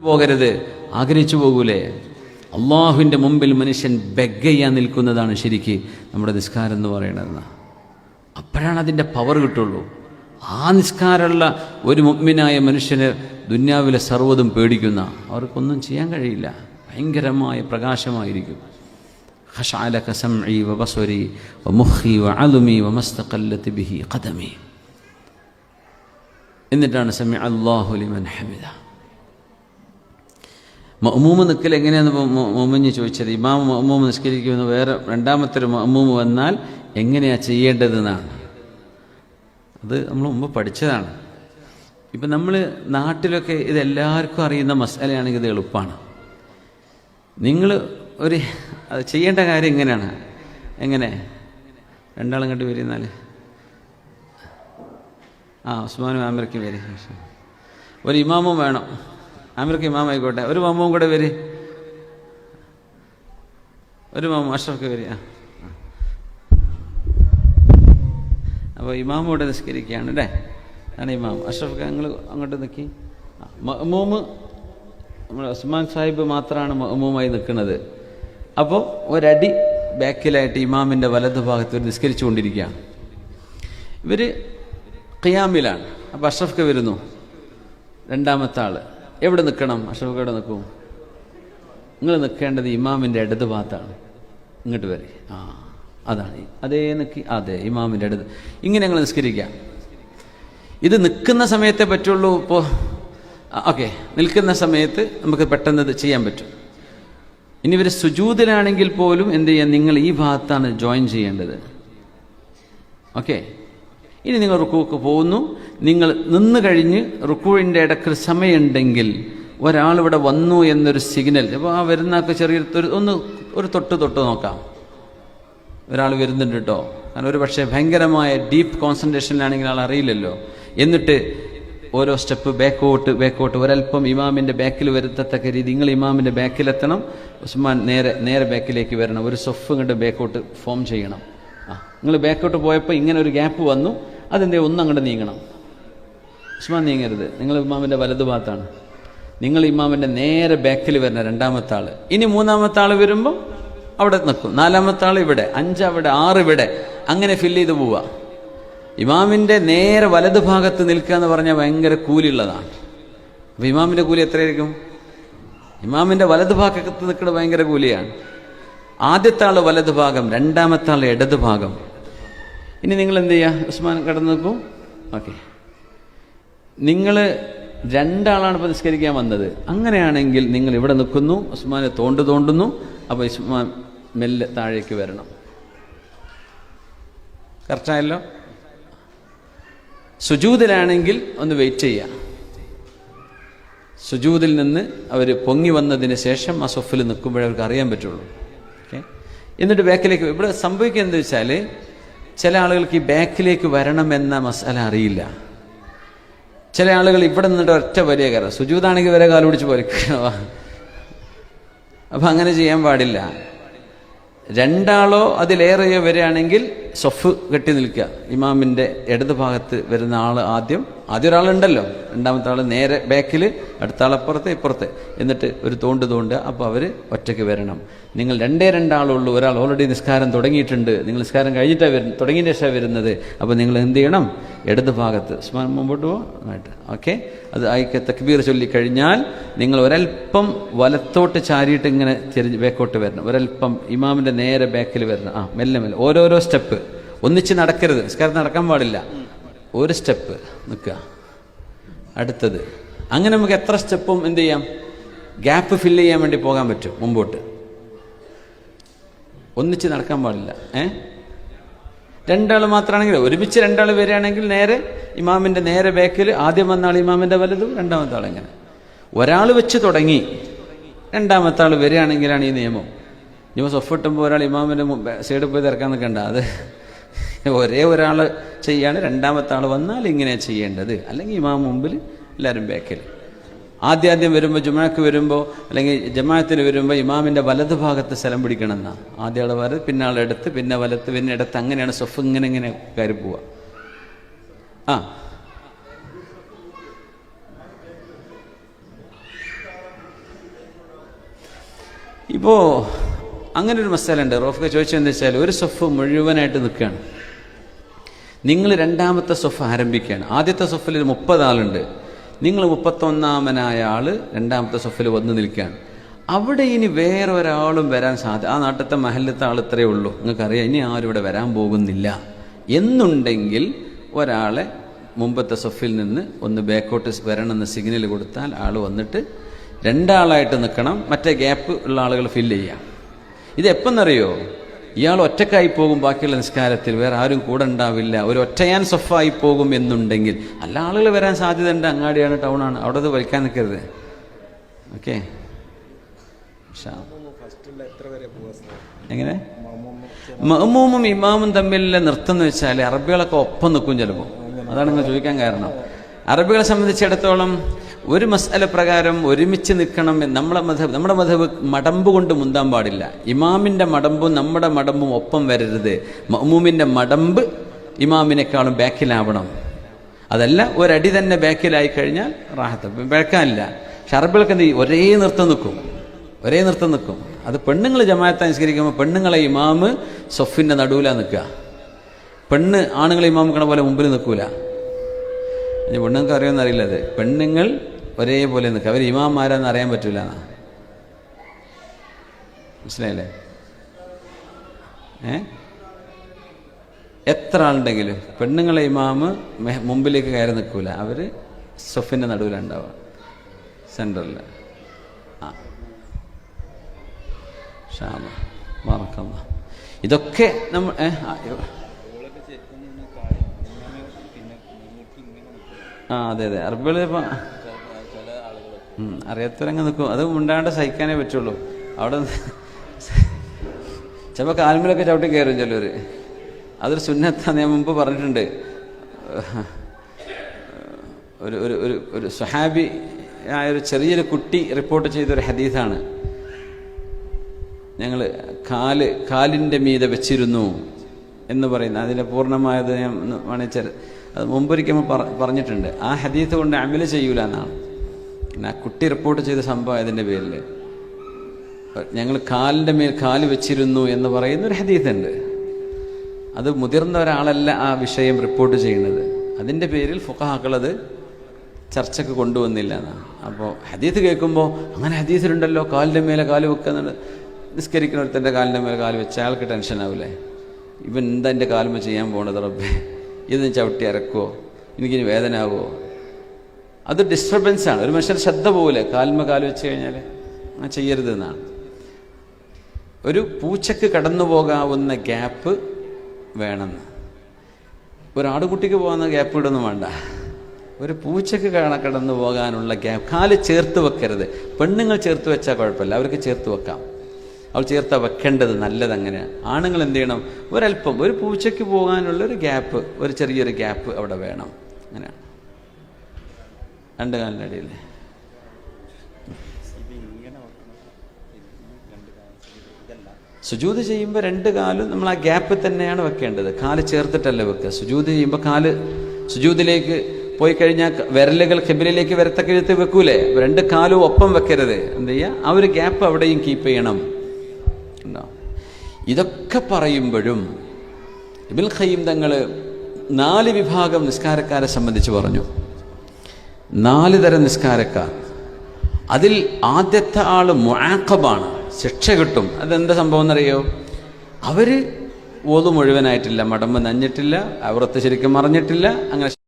പോകരുത്, ആഗ്രഹിച്ചു പോകൂലേ? അള്ളാഹുവിൻ്റെ മുമ്പിൽ മനുഷ്യൻ ബെഗ് ചെയ്യാൻ നിൽക്കുന്നതാണ് ശരിക്ക് നമ്മുടെ നിസ്കാരം എന്ന് പറയുന്നത്. അപ്പോഴാണ് അതിൻ്റെ പവർ കിട്ടുള്ളൂ. ആ നിസ്കാരമുള്ള ഒരു മുഅ്മിനായ മനുഷ്യന് ദുന്യാവിലെ സർവ്വതും പേടിക്കുന്ന, അവർക്കൊന്നും ചെയ്യാൻ കഴിയില്ല. ഭയങ്കരമായ പ്രകാശമായിരിക്കും. ഖശഅലക സമഇ വബസരി വമുഖി വഅൽമി വമസ്തഖല്ലത് ബിഹി ഖദമി. എന്നിട്ടാണ് സമിഅ അല്ലാഹു ലിമൻ ഹമിദ. മഅ്മൂമ് നിൽക്കൽ എങ്ങനെയാന്ന് മുഅ്മിന് ചോദിച്ചത്. ഇമാം മഅ്മൂമ് നിസ്കരിക്കുമെന്ന് വേറെ രണ്ടാമത്തെ ഒരു മഅ്മൂമ് വന്നാൽ എങ്ങനെയാണ് ചെയ്യേണ്ടതെന്നാണ്. അത് നമ്മൾ മുമ്പ് പഠിച്ചതാണ്. ഇപ്പം നമ്മൾ നാട്ടിലൊക്കെ ഇതെല്ലാവർക്കും അറിയുന്ന മസാലയാണെങ്കിൽ ഇത് എളുപ്പമാണ്. നിങ്ങൾ അത് ചെയ്യേണ്ട കാര്യം എങ്ങനെയാണ്? എങ്ങനെ രണ്ടാളും കണ്ട് വരുന്നാൽ ഉസ്മാനും ആമിർക്കും വരി. ഒരു ഇമാമും വേണം. ആമിർക്ക് ഇമാമായിക്കോട്ടെ. ഒരു മമ്മും കൂടെ വരി. ഒരു മമ്മു അഷ്റഫ് വരി. അപ്പോൾ ഇമാമും കൂടെ നിസ്കരിക്കുകയാണ് അല്ലേ? ആണ് ഇമാം. അഷ്റഫ് ഞങ്ങൾ അങ്ങോട്ട് നിൽക്കി. മഅ്മൂമ് നമ്മൾ ഉസ്മാൻ സാഹിബ് മാത്രമാണ് മഅ്മൂമായി നിൽക്കുന്നത്. അപ്പോൾ ഒരടി ബാക്കിലായിട്ട് ഇമാമിൻ്റെ വലതു ഭാഗത്ത് ഒരു നിസ്കരിച്ചു കൊണ്ടിരിക്കുകയാണ്. ഇവർ ഖിയാമിലാണ്. അപ്പോൾ അഷ്റഫ് വരുന്നു. രണ്ടാമത്തെ ആൾ എവിടെ നിൽക്കണം? അഷ്റഫ് എവിടെ നിൽക്കും? നിങ്ങൾ നിൽക്കേണ്ടത് ഇമാമിൻ്റെ ഇടത് ഭാഗത്താണ്. ഇങ്ങോട്ട് വരെ. അതാണ്. അതേ നിൽക്കി. അതെ, ഇമാമിൻ്റെ ഇടത്. ഇങ്ങനെ ഞങ്ങൾ നിസ്കരിക്കുക. ഇത് നിൽക്കുന്ന സമയത്തേ പറ്റുള്ളൂ. ഇപ്പോൾ ഓക്കെ, നിൽക്കുന്ന സമയത്ത് നമുക്ക് പെട്ടെന്ന് ഇത് ചെയ്യാൻ പറ്റും. ഇനി ഇവർ സുജൂദിലാണെങ്കിൽ പോലും എന്ത് ചെയ്യാൻ, നിങ്ങൾ ഈ ഭാഗത്താണ് ജോയിൻ ചെയ്യേണ്ടത്. ഓക്കെ, ഇനി നിങ്ങൾ റുക്കൂക്ക് പോകുന്നു. നിങ്ങൾ നിന്ന് കഴിഞ്ഞ് റുക്കൂഴിൻ്റെ ഇടയ്ക്ക് സമയമുണ്ടെങ്കിൽ ഒരാളിവിടെ വന്നു എന്നൊരു സിഗ്നൽ, അപ്പോൾ ആ വരുന്നൊക്കെ ചെറിയൊരു ഒരു തൊട്ട് നോക്കാം. ഒരാൾ വരുന്നുണ്ട് കേട്ടോ. കാരണം ഒരു പക്ഷേ ഭയങ്കരമായ ഡീപ്പ് കോൺസെൻട്രേഷനിലാണെങ്കിൽ ആൾ അറിയില്ലല്ലോ. എന്നിട്ട് ഓരോ സ്റ്റെപ്പ് ബാക്കോട്ട് ഒരല്പം ഇമാമിൻ്റെ ബാക്കിൽ വരുത്തത്തക്ക രീതി നിങ്ങൾ ഇമാമിൻ്റെ ബാക്കിലെത്തണം. ഉസ്മാൻ നേരെ ബാക്കിലേക്ക് വരണം. ഒരു സൊഫ് ഇങ്ങോട്ട് ബാക്കോട്ട് ഫോം ചെയ്യണം. നിങ്ങൾ ബാക്കോട്ട് പോയപ്പോൾ ഇങ്ങനെ ഒരു ഗ്യാപ്പ് വന്നു. അതെന്തേ ഒന്നങ്ങോട്ട് നീങ്ങണം. ഉസ്മാൻ നീങ്ങരുത്. നിങ്ങൾ ഇമാമിൻ്റെ വലതു ഭാഗത്താണ്. നിങ്ങൾ ഇമാമിൻ്റെ നേരെ ബാക്കിൽ വരണം. രണ്ടാമത്തെ ആൾ. ഇനി മൂന്നാമത്തെ ആൾ വരുമ്പോൾ അവിടെ നിൽക്കും. നാലാമത്തെ ആൾ ഇവിടെ, 5 അവിടെ, 6 ഇവിടെ, അങ്ങനെ ഫില്ല് ചെയ്ത് പോവുക. ഇമാമിൻ്റെ നേരെ വലതു ഭാഗത്ത് നിൽക്കുക എന്ന് പറഞ്ഞാൽ ഭയങ്കര കൂലിയുള്ളതാണ്. അപ്പോൾ ഇമാമിൻ്റെ കൂലി എത്രയായിരിക്കും? ഇമാമിൻ്റെ വലതു ഭാഗത്ത് നിൽക്കുന്നത് ഭയങ്കര കൂലിയാണ്. ആദ്യത്തെ ആൾ വലതു ഭാഗം, രണ്ടാമത്തെ ആൾ ഇടത് ഭാഗം. ഇനി നിങ്ങൾ എന്ത് ചെയ്യുക? ഉസ്മാൻ കടന്നു നിൽക്കും. ഓക്കെ, നിങ്ങൾ രണ്ടാളാണ് ഇപ്പോൾ നിസ്കരിക്കാൻ വന്നത്. അങ്ങനെയാണെങ്കിൽ നിങ്ങൾ ഇവിടെ നിൽക്കുന്നു, ഉസ്മാനെ തോണ്ടുന്നു. അപ്പോൾ ഉസ്മാൻ മെല്ലെ താഴേക്ക് വരണം. കറക്റ്റായല്ലോ? സുജൂദിലാണെങ്കിൽ ഒന്ന് വെയിറ്റ് ചെയ്യുക. സുജൂദിൽ നിന്ന് അവർ പൊങ്ങി വന്നതിന് ശേഷം ആ സൊഫിൽ നിൽക്കുമ്പോഴേ അവർക്ക് അറിയാൻ പറ്റുള്ളൂ. ഓക്കെ, എന്നിട്ട് ബാക്കിലേക്ക്. ഇവിടെ സംഭവിക്കുക എന്താ വെച്ചാൽ, ചില ആളുകൾക്ക് ഈ ബാക്കിലേക്ക് വരണമെന്ന മസാല അറിയില്ല. ചില ആളുകൾ ഇവിടെ നിന്നിട്ട് ഒറ്റ വലിയ കയറാം. സുജൂദാണെങ്കിൽ വരെ കാല് പിടിച്ച് പോലിക്കണ. അപ്പം അങ്ങനെ ചെയ്യാൻ പാടില്ല. രണ്ടാളോ അതിലേറെയോ വരികയാണെങ്കിൽ സൊഫ് കെട്ടി നിൽക്കുക. ഇമാമിൻ്റെ ഇടത് ഭാഗത്ത് വരുന്ന ആൾ ആദ്യം ഒരാളുണ്ടല്ലോ, രണ്ടാമത്തെ ആൾ നേരെ ബാക്കിൽ, അടുത്ത ആളപ്പുറത്ത് ഇപ്പുറത്ത്. എന്നിട്ട് ഒരു തോണ്ട്. അപ്പോൾ അവർ ഒറ്റയ്ക്ക് വരണം. നിങ്ങൾ രണ്ടാളുള്ളൂ. ഒരാൾ ഓൾറെഡി നിസ്കാരം തുടങ്ങിയിട്ടുണ്ട്. നിങ്ങൾ നിസ്കാരം കഴിഞ്ഞിട്ടാണ് തുടങ്ങിയ ശേഷമാണ് വരുന്നത്. അപ്പോൾ നിങ്ങൾ എന്ത് ചെയ്യണം? ഇടത് ഭാഗത്ത് ഉസ്മാൻ മുമ്പോട്ട് പോകാനായിട്ട്. ഓക്കെ, അത് ആയിക്ക് തക്ബീർ ചൊല്ലിക്കഴിഞ്ഞാൽ നിങ്ങൾ ഒരൽപ്പം വലത്തോട്ട് ചാരിയിട്ട് ഇങ്ങനെ ബാക്കോട്ട് വരണം. ഒരൽപ്പം ഇമാമിൻ്റെ നേരെ ബാക്കിൽ വരണം. മെല്ലെ ഓരോരോ സ്റ്റെപ്പ്. ഒന്നിച്ച് നടക്കരുത്. നിസ്കാരം നടക്കാൻ പാടില്ല. ഒരു സ്റ്റെപ്പ് നിൽക്കുക, അടുത്തത്. അങ്ങനെ നമുക്ക് എത്ര സ്റ്റെപ്പും എന്ത് ചെയ്യാം, ഗ്യാപ്പ് ഫില്ല് ചെയ്യാൻ വേണ്ടി പോകാൻ പറ്റും മുമ്പോട്ട്. ഒന്നിച്ച് നടക്കാൻ പാടില്ല. രണ്ടാൾ മാത്രമാണെങ്കിൽ, ഒരുമിച്ച് രണ്ടാൾ വരികയാണെങ്കിൽ നേരെ ഇമാമിൻ്റെ നേരെ ബാക്കിൽ, ആദ്യം വന്ന ആൾ ഇമാമിൻ്റെ വലതും, രണ്ടാമത്തെ ആൾ. എങ്ങനെ ഒരാൾ വെച്ച് തുടങ്ങി രണ്ടാമത്തെ ആൾ വരികയാണെങ്കിലാണ് ഈ നിയമം. ഇനിയിപ്പോൾ സൊഫ് ഇട്ടുമ്പോൾ ഒരാൾ ഇമാമിൻ്റെ സൈഡിൽ പോയി തിരക്കാൻ നിൽക്കണ്ട. അത് ഒരേ ഒരാൾ ചെയ്യാണ്. രണ്ടാമത്തെ ആൾ വന്നാൽ ഇങ്ങനെയാണ് ചെയ്യേണ്ടത്. അല്ലെങ്കിൽ ഇമാം മുമ്പിൽ, എല്ലാവരും ബാക്കിൽ. ആദ്യം വരുമ്പോൾ, ജുമാക്ക് വരുമ്പോൾ അല്ലെങ്കിൽ ജമാഅത്തിന് വരുമ്പോൾ ഇമാമിൻ്റെ വലത് ഭാഗത്ത് സ്ഥലം പിടിക്കണം എന്നാ. ആദ്യ ആൾ വലത്, പിന്നെ ആളെടുത്ത്, പിന്നെ വലത്ത്, പിന്നെ ഇടത്ത്. അങ്ങനെയാണ് സൊഫ് ഇങ്ങനെ കയറി പോവുക. ഇപ്പോൾ അങ്ങനെ ഒരു മസാല ഉണ്ട്. റോഫിക ചോദിച്ചതെന്ന് വെച്ചാൽ ഒരു സൊഫ് മുഴുവനായിട്ട് നിൽക്കുകയാണ്, നിങ്ങൾ രണ്ടാമത്തെ സൊഫ് ആരംഭിക്കുകയാണ്. ആദ്യത്തെ സൊഫിൽ 30 ആളുണ്ട്, നിങ്ങൾ 31ാമനായ ആൾ രണ്ടാമത്തെ സൊഫിൽ വന്ന് നിൽക്കുകയാണ്. അവിടെ ഇനി വേറെ ഒരാളും വരാൻ ആ നാട്ടിലത്തെ മഹല്ലത്തെ ആൾ ഇത്രയേ ഉള്ളൂ, നിങ്ങൾക്കറിയാം, ഇനി ആരും ഇവിടെ വരാൻ പോകുന്നില്ല എന്നുണ്ടെങ്കിൽ ഒരാളെ മുമ്പത്തെ സൊഫിൽ നിന്ന് ഒന്ന് ബാക്കോട്ട് വരണമെന്ന് സിഗ്നൽ കൊടുത്താൽ ആൾ വന്നിട്ട് 2 ആളായിട്ട് നിൽക്കണം, മറ്റേ ഗ്യാപ്പ് ഉള്ള ആളുകൾ ഫില്ല് ചെയ്യാം. ഇതെപ്പെന്നറിയോ, ഇയാൾ ഒറ്റക്കായി പോകും, ബാക്കിയുള്ള നിസ്കാരത്തിൽ വേറെ ആരും കൂടെ ഉണ്ടാവില്ല, ഒരു ഒറ്റയാൻ സൊഫായി പോകും എന്നുണ്ടെങ്കിൽ. അല്ല, ആളുകൾ വരാൻ സാധ്യതയുണ്ട്, അങ്ങാടിയാണ്, ടൗണാണ്, അവിടെ അത് വലിക്കാൻ നിൽക്കരുത്. ഓക്കെ, എങ്ങനെ മഅ്മൂമും ഇമാമും തമ്മിലുള്ള നൃത്തം എന്ന് വെച്ചാൽ അറബികളൊക്കെ ഒപ്പം നിൽക്കും ചിലപ്പോൾ. അതാണ് നിങ്ങൾ ചോദിക്കാൻ കാരണം. അറബികളെ സംബന്ധിച്ചിടത്തോളം ഒരു മസ്അല പ്രകാരം ഒരുമിച്ച് നിൽക്കണം. നമ്മുടെ മദ്ഹബ് മടമ്പ് കൊണ്ട് മുന്താൻ പാടില്ല. ഇമാമിൻ്റെ മടമ്പും നമ്മുടെ മടമ്പും ഒപ്പം വരരുത്. മഅ്മൂമിൻ്റെ മടമ്പ് ഇമാമിനേക്കാളും ബാക്കിലാവണം. അതല്ല ഒരടി തന്നെ ബാക്കിലായി കഴിഞ്ഞാൽ റാഹത്ത് ബേക്കാനില്ല. പക്ഷെ അറബികൾക്ക് എന്ത് ചെയ്യും, ഒരേ നൃത്തം നിൽക്കും. അത് പെണ്ണുങ്ങൾ ജമാഅത്ത് അനുസ്കരിക്കുമ്പോൾ പെണ്ണുങ്ങളെ ഇമാമ് സൊഫിൻ്റെ നടുവിലാണ് നിൽക്കുക. ആണുങ്ങളെ ഇമാം നിൽക്കണ പോലെ മുമ്പിൽ നിൽക്കൂല. പെണ്ണുങ്ങൾക്ക് അറിയുമെന്ന് അറിയില്ല. അത് പെണ്ണുങ്ങൾ ഒരേപോലെ നിൽക്കുക. അവർ ഇമാമാരാന്ന് അറിയാൻ പറ്റൂല. മനസ്സിലായില്ലേ? എത്ര ആളുണ്ടെങ്കിലും പെണ്ണുങ്ങളെ ഇമാമ് മുമ്പിലേക്ക് കയറി നിൽക്കൂല. അവർ സൊഫിൻ്റെ നടുവിലുണ്ടാവുക, സെൻറ്ററിൽ. ഇതൊക്കെ നമ്മൾ അതെ അറബികൾ ഇപ്പം അറിയാത്തവരങ്ങ് നിൽക്കും. അത് മുണ്ടാണ്ട് സഹിക്കാനേ പറ്റുള്ളൂ. അവിടെ ചിലപ്പോൾ കാൽമലൊക്കെ ചവിട്ടി കയറും ചിലർ. അതൊരു സുന്നത്താന്ന് ഞാൻ മുമ്പ് പറഞ്ഞിട്ടുണ്ട്. ഒരു സ്വഹാബി ആയൊരു ചെറിയൊരു കുട്ടി റിപ്പോർട്ട് ചെയ്തൊരു ഹദീസാണ്. ഞങ്ങൾ കാലിൻ്റെ മീതെ വെച്ചിരുന്നു എന്ന് പറയുന്നത്. അതിൻ്റെ പൂർണ്ണമായത് ഞാൻ വേണമെങ്കിൽ അത് മുമ്പൊരിക്കൽ പറഞ്ഞിട്ടുണ്ട്. ആ ഹദീസ് കൊണ്ട് അമല് ചെയ്യൂല എന്നാണ്. ആ കുട്ടി റിപ്പോർട്ട് ചെയ്ത സംഭവം അതിൻ്റെ പേരിൽ ഞങ്ങൾ കാലിൻ്റെ മേൽ കാല് വെച്ചിരുന്നു എന്ന് പറയുന്നൊരു ഹദീസുണ്ട്. അത് മുതിർന്ന ഒരാളല്ല ആ വിഷയം റിപ്പോർട്ട് ചെയ്യുന്നത്. അതിൻ്റെ പേരിൽ ഫുഖഹാക്കളത് ചർച്ചയ്ക്ക് കൊണ്ടുവന്നില്ല എന്നാണ്. അപ്പോൾ ഹദീസ് കേൾക്കുമ്പോൾ അങ്ങനെ ഹദീസിലുണ്ടല്ലോ കാലിൻ്റെ മേലെ കാല് വെക്കുന്നുണ്ട്. നിസ്കരിക്കുന്ന ഒരുത്തൻ്റെ കാലിൻ്റെ മേലെ കാല് വെച്ച അയാൾക്ക് ടെൻഷനാവില്ലേ? ഇവൻ എന്താ എൻ്റെ കാലുമ ചെയ്യാൻ പോണത് റബ്ബേ, ഇത് ചവിട്ടി ഇറക്കുമോ, എനിക്കിനി വേദന ആവുമോ? അത് ഡിസ്റ്റർബൻസാണ്. ഒരു മനുഷ്യൻ്റെ ശ്രദ്ധ പോലെ കാൽമ കാല് വെച്ച് കഴിഞ്ഞാൽ അങ്ങനെ ചെയ്യരുത് എന്നാണ്. ഒരു പൂച്ചക്ക് കടന്നു പോകാവുന്ന ഗ്യാപ്പ് വേണമെന്ന്. ഒരാടുകുട്ടിക്ക് പോകുന്ന ഗ്യാപ്പ് ഇടൊന്നും വേണ്ട. ഒരു പൂച്ചക്ക് കടന്നു പോകാനുള്ള ഗ്യാപ്പ്. കാല് ചേർത്ത് വെക്കരുത്. പെണ്ണുങ്ങൾ ചേർത്ത് വെച്ചാൽ കുഴപ്പമില്ല, അവർക്ക് ചേർത്ത് വെക്കാം. അവൾ ചേർത്താ വെക്കേണ്ടത് നല്ലത്. അങ്ങനെയാണ്. ആണുങ്ങൾ എന്ത് ചെയ്യണം, ഒരല്പം ഒരു പൂച്ചയ്ക്ക് പോകാനുള്ളൊരു ഗ്യാപ്പ്, ഒരു ചെറിയൊരു ഗ്യാപ്പ് അവിടെ വേണം. അങ്ങനെയാണ് 2 കാലിൻ്റെ ഇടയിൽ. സുജൂദ് ചെയ്യുമ്പോൾ 2 കാലും നമ്മൾ ആ ഗ്യാപ്പിൽ തന്നെയാണ് വെക്കേണ്ടത്. കാല് ചേർത്തിട്ടല്ല വെക്കുക. സുജൂദ് ചെയ്യുമ്പോൾ കാല് സുജൂദിലേക്ക് പോയി കഴിഞ്ഞാൽ വിരലുകൾ ഖിബിലയിലേക്ക് വരത്തക്കെഴുത്ത് വെക്കൂലേ, 2 കാലും ഒപ്പം വെക്കരുത്. എന്ത് ചെയ്യുക, ആ ഒരു ഗ്യാപ്പ് അവിടെയും കീപ്പ് ചെയ്യണം. ഇതൊക്കെ പറയുമ്പോഴും ഇബ്നുൽ ഖയ്യിം തങ്ങൾ 4 വിഭാഗം നിസ്കാരക്കാരെ സംബന്ധിച്ച് പറഞ്ഞു. 4 തരം നിസ്കാരക്കാർ. അതിൽ ആദ്യത്തെ ആള് മുആഖബാണ്, ശിക്ഷ കിട്ടും. അതെന്താ സംഭവം എന്നറിയോ? അവര് ഓതു മുഴുവനായിട്ടില്ല, മടമ്പ് നഞ്ഞിട്ടില്ല, അവറത്ത് ശരിക്കും മറിഞ്ഞിട്ടില്ല, അങ്ങനെ